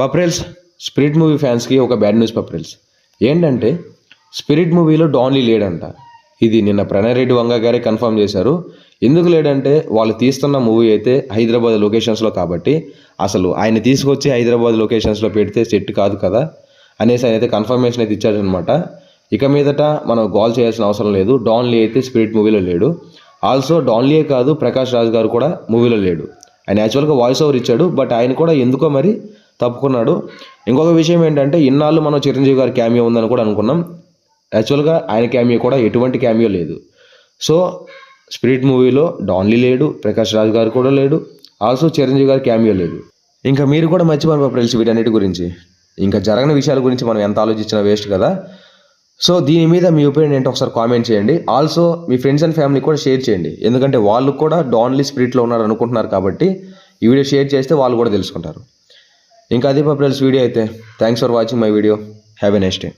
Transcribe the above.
పప్రెల్స్, spirit movie ఫ్యాన్స్కి ఒక bad news పప్రెల్స్. ఏంటంటే స్పిరిట్ మూవీలో డాన్లీ లేడంట. ఇది నిన్న ప్రణయ్ రెడ్డి వంగ గారే కన్ఫర్మ్ చేశారు. ఎందుకు లేడంటే వాళ్ళు తీస్తున్న మూవీ అయితే హైదరాబాద్ లొకేషన్స్లో కాబట్టి అసలు ఆయన తీసుకొచ్చి హైదరాబాద్ లొకేషన్స్లో పెడితే సెట్ కాదు కదా అనేసి ఆయన అయితే కన్ఫర్మేషన్ అయితే ఇచ్చారనమాట. ఇక మీదట మనం గోల్ చేయాల్సిన అవసరం లేదు. డాన్లీ అయితే స్పిరిట్ మూవీలో లేడు. ఆల్సో డాన్లీయే కాదు, ప్రకాష్ రాజ్ గారు కూడా మూవీలో లేడు. ఆయన యాక్చువల్గా వాయిస్ ఓవర్ ఇచ్చాడు, బట్ ఆయన కూడా ఎందుకో మరి తప్పుకున్నాడు. ఇంకొక విషయం ఏంటంటే ఇన్నాళ్ళు మనం చిరంజీవి గారి క్యామియో ఉందని కూడా అనుకున్నాం. యాక్చువల్గా ఆయన క్యామియో కూడా ఎటువంటి క్యామియో లేదు. సో స్పిరిట్ మూవీలో డాన్లీ లేడు, ప్రకాష్ రాజ్ గారు కూడా లేడు, ఆల్సో చిరంజీవి గారి క్యామియో లేదు. ఇంకా మీరు కూడా మర్చిపోయిన ఫ్రెండ్స్ వీటన్నిటి గురించి. ఇంకా జరగని విషయాల గురించి మనం ఎంత ఆలోచించినా వేస్ట్ కదా. సో దీని మీద మీ ఒపీనియన్ ఏంటో ఒకసారి కామెంట్ చేయండి. Also me friends and family కూడా షేర్ చేయండి, ఎందుకంటే వాళ్ళు కూడా డాన్లీ స్పిరిట్లో ఉన్నారు అనుకుంటున్నారు కాబట్టి ఈ వీడియో షేర్ చేస్తే వాళ్ళు కూడా తెలుసుకుంటారు. ఇంకా అది ఫ్రెండ్స్ వీడియో అయితే. Thanks for watching my video. Have a nice day.